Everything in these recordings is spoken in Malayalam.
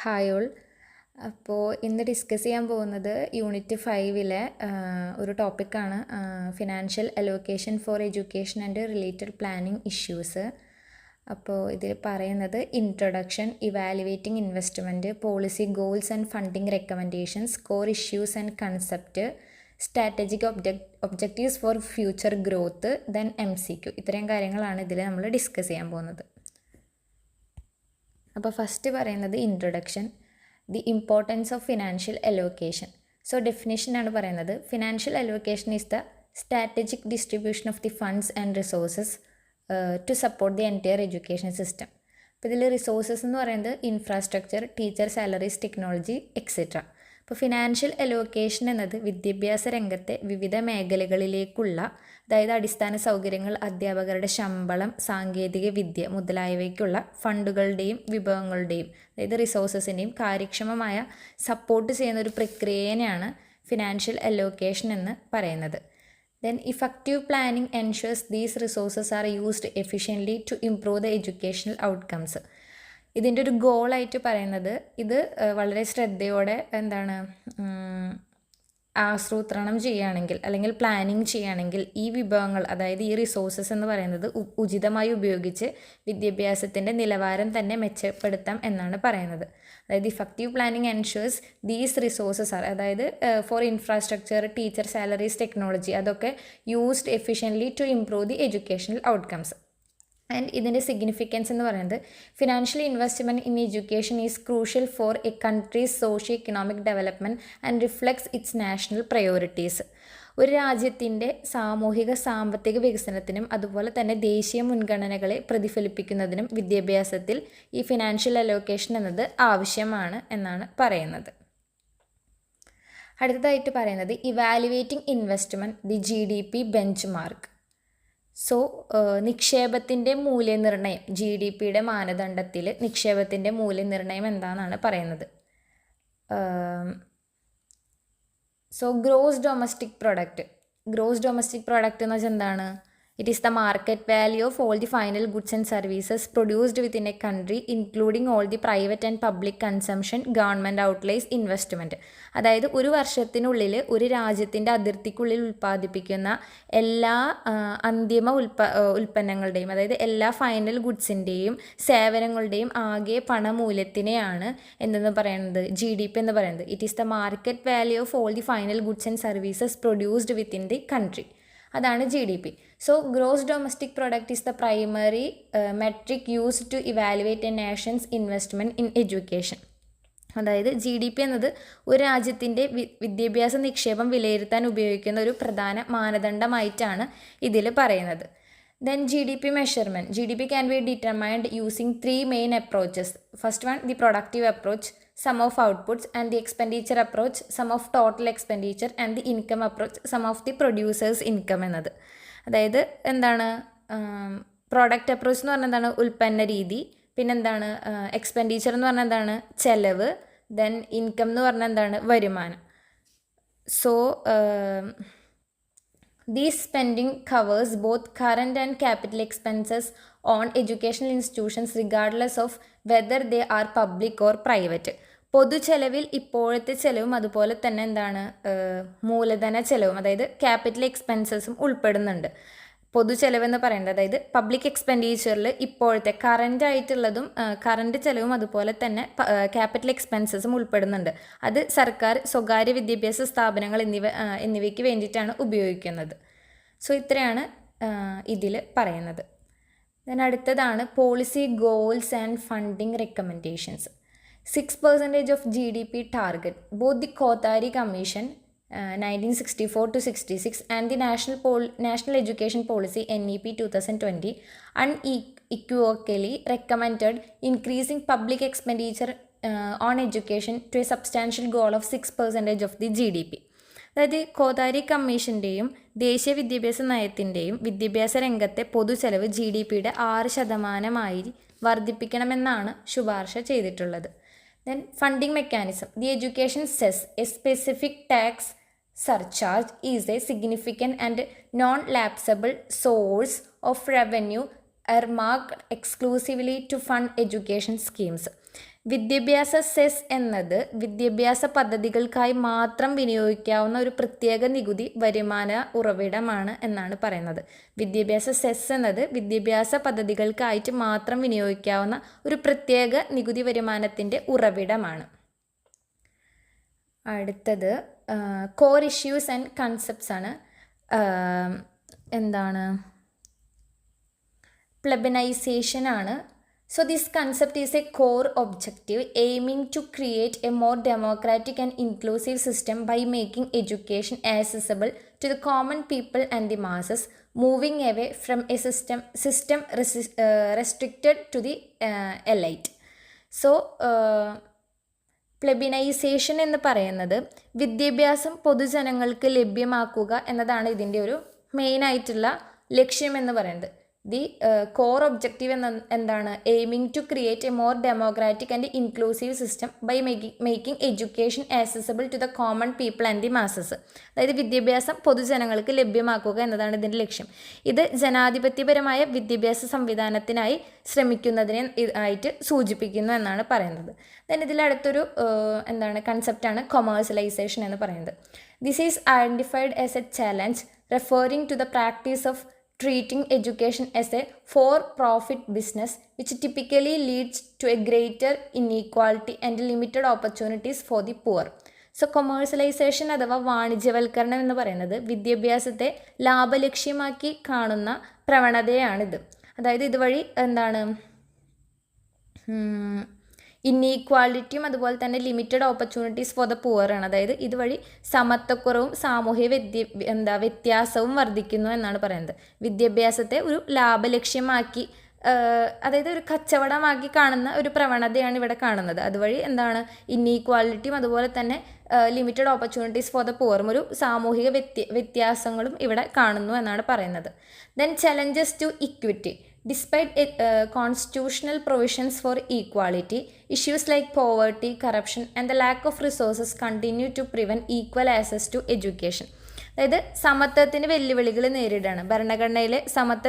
Hi all. അപ്പോൾ ഇന്ന് ഡിസ്കസ് ചെയ്യാൻ പോകുന്നത് യൂണിറ്റ് 5-ലെ ഒരു ടോപ്പിക്കാണ് financial allocation for education and related planning issues. അപ്പോൾ ഇതിൽ പറയുന്നത് introduction, evaluating investment, policy goals and funding recommendations, core issues and concept, strategic objectives for future growth, then MCQ. ഇത്രയും കാര്യങ്ങളാണ് ഇതിൽ നമ്മൾ ഡിസ്കസ് ചെയ്യാൻ പോകുന്നത്. അപ്പോൾ ഫസ്റ്റ് പറയുന്നത് introduction, the importance of financial allocation. So ഡെഫിനേഷനാണ് പറയുന്നത്, financial allocation is the strategic distribution of the funds and resources to support the entire education system. അപ്പോൾ ഇതിൽ റിസോഴ്സസ് എന്ന് പറയുന്നത് infrastructure, teacher salaries, technology etcetera. അപ്പോൾ ഫിനാൻഷ്യൽ അലോക്കേഷൻ എന്നത് വിദ്യാഭ്യാസ രംഗത്തെ വിവിധ മേഖലകളിലേക്കുള്ള, അതായത് അടിസ്ഥാന സൗകര്യങ്ങൾ, അധ്യാപകരുടെ ശമ്പളം, സാങ്കേതിക വിദ്യ മുതലായവയ്ക്കുള്ള ഫണ്ടുകളുടെയും വിഭവങ്ങളുടെയും, അതായത് റിസോഴ്സസിൻ്റെയും കാര്യക്ഷമമായ സപ്പോർട്ട് ചെയ്യുന്ന ഒരു പ്രക്രിയയാണ് ഫിനാൻഷ്യൽ അലോക്കേഷൻ എന്ന് പറയുന്നത്. Then effective planning ensures these resources are used efficiently to improve the educational outcomes. ഇതിൻ്റെ ഒരു ഗോളായിട്ട് പറയുന്നത്, ഇത് വളരെ ശ്രദ്ധയോടെ ആസൂത്രണം ചെയ്യുകയാണെങ്കിൽ അല്ലെങ്കിൽ പ്ലാനിങ് ചെയ്യുകയാണെങ്കിൽ ഈ വിഭവങ്ങൾ, അതായത് ഈ റിസോഴ്സസ് എന്ന് പറയുന്നത് ഉചിതമായി ഉപയോഗിച്ച് വിദ്യാഭ്യാസത്തിൻ്റെ നിലവാരം തന്നെ മെച്ചപ്പെടുത്താം എന്നാണ് പറയുന്നത്. അതായത് effective planning ensures these resources are, അതായത് for infrastructure, teacher salaries, technology, അതൊക്കെ used efficiently to improve the educational outcomes. And ഇതിൻ്റെ സിഗ്നിഫിക്കൻസ് എന്ന് പറയുന്നത്, financial investment in education is crucial for a country's socio economic development and reflects its national priorities. ഒരു രാജ്യത്തിൻ്റെ സാമൂഹിക സാമ്പത്തിക വികസനത്തിനും അതുപോലെ തന്നെ ദേശീയ മുൻഗണനകളെ പ്രതിഫലിപ്പിക്കുന്നതിനും വിദ്യാഭ്യാസത്തിൽ ഈ ഫിനാൻഷ്യൽ അലോക്കേഷൻ എന്നത് ആവശ്യമാണ് എന്നാണ് പറയുന്നത്. അടുത്തതായിട്ട് പറയുന്നത് evaluating investment, the GDP benchmark. So നിക്ഷേപത്തിൻ്റെ മൂല്യനിർണ്ണയം, GDPയുടെ മാനദണ്ഡത്തിൽ നിക്ഷേപത്തിൻ്റെ മൂല്യനിർണ്ണയം എന്താണെന്നാണ് പറയുന്നത്. സോ ഗ്രോസ് ഡൊമസ്റ്റിക് പ്രൊഡക്റ്റ് എന്ന് വെച്ചാൽ എന്താണ്? It is the market value of all the final goods and services produced within a country, including all the private and public consumption, government outlays, investment. അതായത് ഒരു വർഷത്തിനുള്ളിൽ ഒരു രാജ്യത്തിൻ്റെ അതിർത്തിക്കുള്ളിൽ ഉൽപ്പാദിപ്പിക്കുന്ന എല്ലാ അന്തിമ ഉൽപ്പന്നങ്ങളുടെയും, അതായത് എല്ലാ ഫൈനൽ ഗുഡ്സിൻ്റെയും സേവനങ്ങളുടെയും ആകെ പണമൂല്യത്തിനെയാണ് എന്തെന്ന് പറയുന്നത്, GDP എന്ന് പറയുന്നത്. It is the market value of all the final goods and services produced within the country. അതാണ് GDP. So gross domestic product is the primary metric used to evaluate a nation's investment in education. അതായത് GDP എന്നത് ഒരു രാജ്യത്തിൻ്റെ വിദ്യാഭ്യാസ നിക്ഷേപം വിലയിരുത്താൻ ഉപയോഗിക്കുന്ന ഒരു പ്രധാന മാനദണ്ഡമായിട്ടാണ് ഇതിൽ പറയുന്നത്. Then GDP measurement. GDP can be determined using 3 main approaches. First one, the productive approach, sum of outputs, and the expenditure approach, sum of total expenditure, and the income approach, sum of the producer's income എന്നത്. അതായത് എന്താണ് പ്രോഡക്റ്റ് അപ്രോച്ച് എന്ന് പറഞ്ഞാൽ എന്താണ്? ഉൽപ്പന്ന രീതി. പിന്നെന്താണ് എക്സ്പെൻഡിച്ചർ എന്ന് പറഞ്ഞാൽ എന്താണ്? ചെലവ്. ദെൻ ഇൻകം എന്ന് പറഞ്ഞാൽ എന്താണ്? വരുമാനം. So this spending covers both current and capital expenses on educational institutions regardless of whether they are public or private. പൊതുചെലവിൽ ഇപ്പോഴത്തെ ചെലവും അതുപോലെ തന്നെ എന്താണ് മൂലധന ചെലവും, അതായത് ക്യാപിറ്റൽ എക്സ്പെൻസസും ഉൾപ്പെടുന്നുണ്ട്. പൊതുചെലവെന്ന് പറയുന്നത്, അതായത് പബ്ലിക് എക്സ്പെൻഡിച്ചറിൽ ഇപ്പോഴത്തെ കറണ്ട് ചെലവും അതുപോലെ തന്നെ ക്യാപിറ്റൽ എക്സ്പെൻസസും ഉൾപ്പെടുന്നുണ്ട്. അത് സർക്കാർ, സ്വകാര്യ വിദ്യാഭ്യാസ സ്ഥാപനങ്ങൾ എന്നിവയ്ക്ക് വേണ്ടിയിട്ടാണ് ഉപയോഗിക്കുന്നത്. സോ ഇത്രയാണ് ഇതിൽ പറയുന്നത്. ദെൻ അടുത്തതാണ് policy goals and funding recommendations. 6% of GDP target. Both the Kothari Commission 1964 to 66 and the National Education Policy NEP 2020 unequivocally recommended increasing public expenditure on education to a substantial goal of 6% of the GDP. അതായത് കോതാരി കമ്മീഷൻ്റെയും ദേശീയ വിദ്യാഭ്യാസ നയത്തിൻ്റെയും വിദ്യാഭ്യാസ രംഗത്തെ പൊതുചെലവ് GDPയുടെ 6% വർദ്ധിപ്പിക്കണമെന്നാണ് ശുപാർശ ചെയ്തിട്ടുള്ളത്. Then funding mechanism. The education cess, a specific tax surcharge, is a significant and non-lapsable source of revenue earmarked exclusively to fund education schemes. വിദ്യാഭ്യാസ സെസ് എന്നത് വിദ്യാഭ്യാസ പദ്ധതികൾക്കായി മാത്രം വിനിയോഗിക്കാവുന്ന ഒരു പ്രത്യേക നികുതി വരുമാന ഉറവിടമാണ് എന്നാണ് പറയുന്നത്. വിദ്യാഭ്യാസ സെസ് എന്നത് വിദ്യാഭ്യാസ പദ്ധതികൾക്കായിട്ട് മാത്രം വിനിയോഗിക്കാവുന്ന ഒരു പ്രത്യേക നികുതി വരുമാനത്തിൻ്റെ ഉറവിടമാണ്. അടുത്തത് കോർ ഇഷ്യൂസ് ആൻഡ് കൺസെപ്റ്റ്സ് ആണ്. എന്താണ് പ്ലെബനൈസേഷൻ ആണ്. So this concept is a core objective aiming to create a more democratic and inclusive system by making education accessible to the common people and the masses, moving away from a system restricted to the elite. So പ്ലെബിനൈസേഷൻ എന്ന് പറയുന്നത് വിദ്യാഭ്യാസം പൊതുജനങ്ങൾക്ക് ലഭ്യമാക്കുക എന്നതാണ് ഇതിൻ്റെ ഒരു മെയിനായിട്ടുള്ള ലക്ഷ്യം എന്ന് പറയുന്നത്. ദി കോർ ഒബ്ജക്റ്റീവ് എന്താണ്? Aiming to create a more democratic and inclusive system by making education accessible to the common people and the masses. അതായത് വിദ്യാഭ്യാസം പൊതുജനങ്ങൾക്ക് ലഭ്യമാക്കുക എന്നതാണ് ഇതിൻ്റെ ലക്ഷ്യം. ഇത് ജനാധിപത്യപരമായ വിദ്യാഭ്യാസ സംവിധാനത്തിനായി ശ്രമിക്കുന്നതിനെ ആയിട്ട് സൂചിപ്പിക്കുന്നു എന്നാണ് പറയുന്നത്. ദെൻ ഇതിലടുത്തൊരു കൺസെപ്റ്റാണ് കൊമേഴ്സ്യലൈസേഷൻ എന്ന് പറയുന്നത്. This is identified as a challenge referring to the practice of treating education as a for-profit business, which typically leads to a greater inequality and limited opportunities for the poor. So commercialisation അഥവാ വാണിജ്യവൽക്കരണം എന്ന് പറയുന്നത് വിദ്യാഭ്യാസത്തെ ലാഭലക്ഷ്യമാക്കി കാണുന്ന പ്രവണതയാണിത്. അതായത് ഇതുവഴി ഇന്നീക്വാളിറ്റിയും അതുപോലെ തന്നെ limited opportunities for the poor ആണ്. അതായത് ഇതുവഴി സമത്വക്കുറവും സാമൂഹ്യ വ്യത്യാസവും വർദ്ധിക്കുന്നു എന്നാണ് പറയുന്നത്. വിദ്യാഭ്യാസത്തെ ഒരു ലാഭലക്ഷ്യമാക്കി, അതായത് ഒരു കച്ചവടമാക്കി കാണുന്ന ഒരു പ്രവണതയാണ് ഇവിടെ കാണുന്നത്. അതുവഴി ഇന്നീക്വാളിറ്റിയും അതുപോലെ തന്നെ ലിമിറ്റഡ് ഓപ്പർച്യൂണിറ്റീസ് ഫോർ ദ പുവറും ഒരു സാമൂഹിക വ്യത്യാസങ്ങളും ഇവിടെ കാണുന്നു എന്നാണ് പറയുന്നത്. Then challenges to equity. Despite constitutional provisions for equality, issues like poverty, corruption, and the lack of resources continue to prevent equal access to education. അതായത് സമത്വത്തിന് വെല്ലുവിളികൾ നേരിടുകയാണ്. ഭരണഘടനയിൽ സമത്വ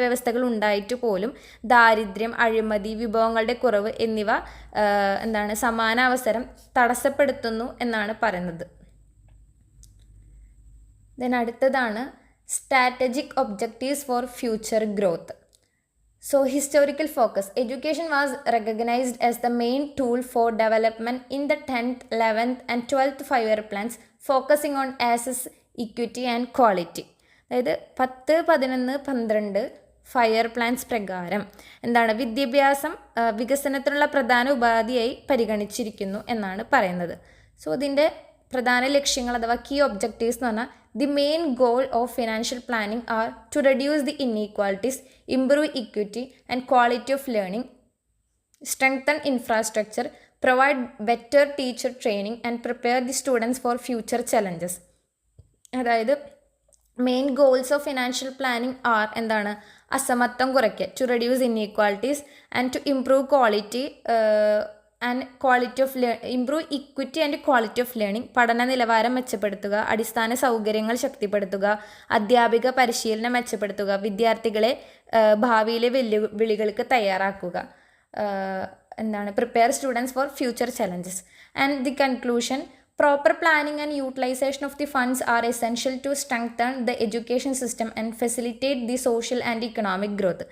വ്യവസ്ഥകൾ ഉണ്ടായിട്ട് പോലും ദാരിദ്ര്യം, അഴിമതി, വിഭവങ്ങളുടെ കുറവ് എന്നിവ സമാന അവസരം തടസ്സപ്പെടുത്തുന്നു എന്നാണ് പറയുന്നത്. ദെൻ അടുത്തതാണ് strategic objectives for future growth. So historical focus. Education was recognized as the main tool for development in the 10th, 11th and 12th 5-year plans, focusing on access, equity and quality. അതായത് 10, 11, 12 5-year പ്ലാൻസ് പ്രകാരം വിദ്യാഭ്യാസം വികസനത്തിനുള്ള പ്രധാന ഉപാധിയായി പരിഗണിച്ചിരിക്കുന്നു എന്നാണ് പറയുന്നത്. സോ ഇതിൻ്റെ പ്രധാന ലക്ഷ്യങ്ങൾ അഥവാ കീ ഒബ്ജക്റ്റീവ്സ് എന്ന് പറഞ്ഞാൽ the main goal of financial planning are to reduce the inequalities, improve equity and quality of learning, strengthen infrastructure, provide better teacher training and prepare the students for future challenges. അതായത് main goals of financial planning are അസമത്വം കുറയ്ക്കുക, to reduce inequalities and to improve improve equity and quality of learning. പഠന നിലവാരം മെച്ചപ്പെടുത്തുക, അടിസ്ഥാന സൗകര്യങ്ങൾ ശക്തിപ്പെടുത്തുക, അധ്യാപിക പരിശീലനം മെച്ചപ്പെടുത്തുക, വിദ്യാർത്ഥികളെ ഭാവിയിലെ വെല്ലുവിളികൾക്ക് തയ്യാറാക്കുക, prepare students for future challenges. And the conclusion, proper planning and utilization of the funds are essential to strengthen the education system and facilitate the social and economic growth.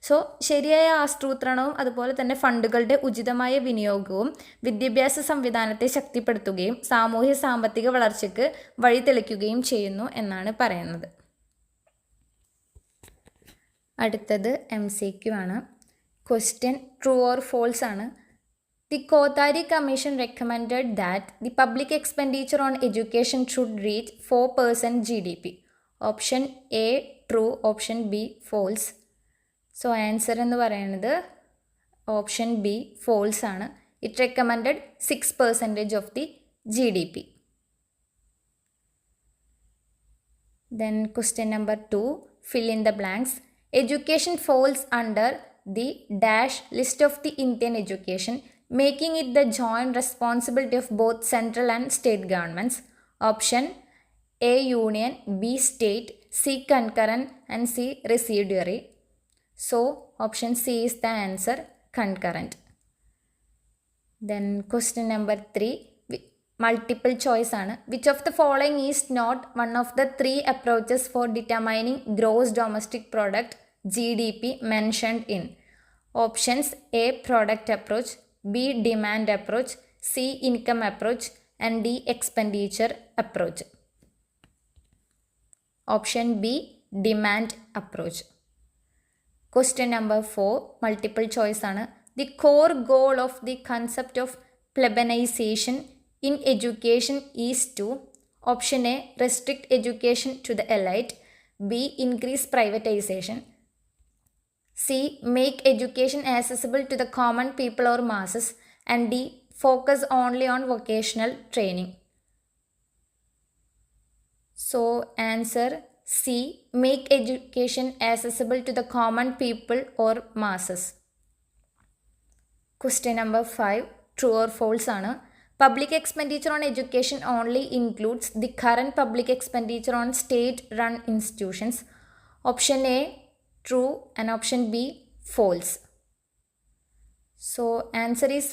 So ശരിയായ ആസൂത്രണവും അതുപോലെ തന്നെ ഫണ്ടുകളുടെ ഉചിതമായ വിനിയോഗവും വിദ്യാഭ്യാസ സംവിധാനത്തെ ശക്തിപ്പെടുത്തുകയും സാമൂഹ്യ സാമ്പത്തിക വളർച്ചയ്ക്ക് വഴി തെളിക്കുകയും ചെയ്യുന്നു എന്നാണ് പറയുന്നത്. അടുത്തത് MCQ ആണ്. ക്വസ്റ്റ്യൻ ട്രൂ ഓർ ഫോൾസ് ആണ്. The Kothari Commission recommended that the public expenditure on education should reach 4% GDP. Option A true, option B false. So answer എന്ന് പറയുന്നത് ഓപ്ഷൻ ബി ഫോൾസ് ആണ്. It recommended 6% of the GDP. Then question number 2, fill in the blanks. Education falls under the dash list of the Indian education, making it the joint responsibility of both central and state governments. Option A union, B state, C concurrent and C residuary. So option C is the answer. concurrent. Then question number 3, multiple choice ആണ്. Which of the following is not one of the 3 approaches for determining gross domestic product GDP mentioned in? Options: A, product approach, B, demand approach, C, income approach, and D, expenditure approach. Option B, demand approach. Question number 4, multiple choice ആണ്. The core goal of the concept of plebiscitization in education is to: Option A, restrict education to the elite, B, increase privatization, C, make education accessible to the common people or masses, and D, focus only on vocational training. So answer C, make education accessible to the common people or masses. Question number 5, true or false ആണ്. Public expenditure on education only includes the current public expenditure on state-run institutions. Option A, true, and option B, false. So answer is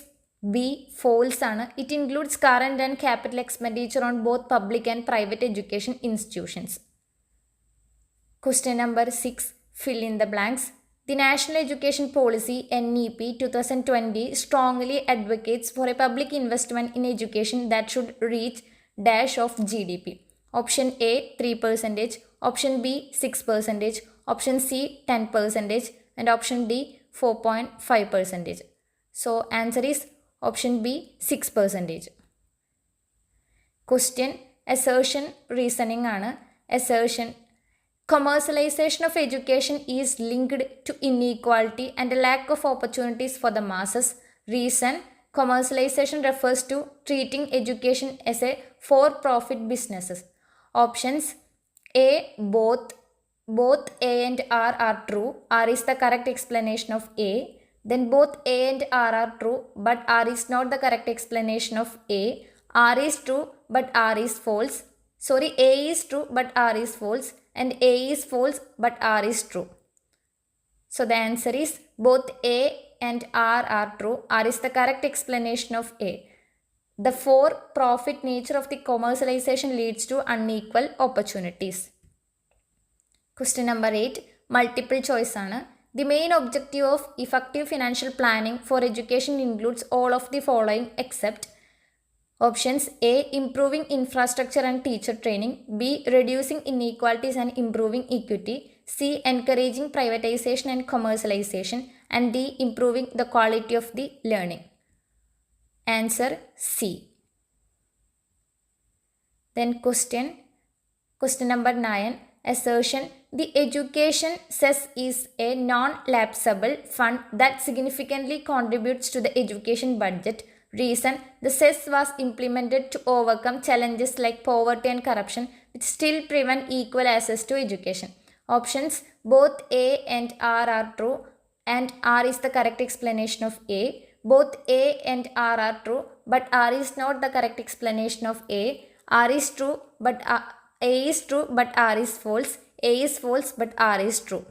B, false ആണ്. It includes current and capital expenditure on both public and private education institutions. Question number 6, fill in the blanks. The National Education Policy NEP 2020 strongly advocates for a public investment in education that should reach dash of GDP. Option A, 3%, option B, 6%, option C, 10%, and option D, 4.5%. So answer is option B, 6%. Question assertion reasoning ആണ്. Assertion: commercialization of education is linked to inequality and a lack of opportunities for the masses. Reason: commercialization refers to treating education as a for-profit businesses. Options: A, both A and R are true. R is the correct explanation of A. Then both A and R are true, but R is not the correct explanation of A. R is true, but R is false. A is true, but R is false. And A is false, but R is true. So the answer is both A and R are true. R is the correct explanation of A. The for-profit nature of the commercialization leads to unequal opportunities. Question number 8, multiple choice ആണ്. The main objective of effective financial planning for education includes all of the following except: Options: A, improving infrastructure and teacher training, B, reducing inequalities and improving equity, C, encouraging privatization and commercialization, and D, improving the quality of the learning. Answer C. Then question number 9, assertion: the education cess is a non-lapsable fund that significantly contributes to the education budget. Reason: the cess was implemented to overcome challenges like poverty and corruption, which still prevent equal access to education. Options: both A and R are true, and R is the correct explanation of A. Both A and R are true, but R is not the correct explanation of A. R is true, but A is true, but R is false. A is false, but R is true.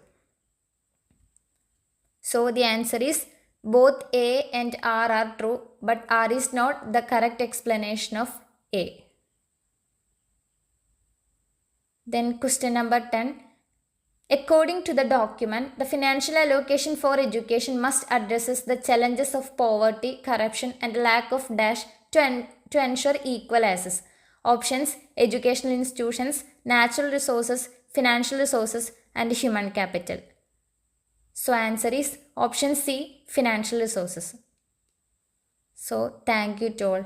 So the answer is both A and R are true, but R is not the correct explanation of A. Then question number 10, according to the document, the financial allocation for education must address the challenges of poverty, corruption, and lack of dash to ensure equal access. Options: educational institutions, natural resources, financial resources, and human capital. So answer is option C, financial resources. So thank you to all.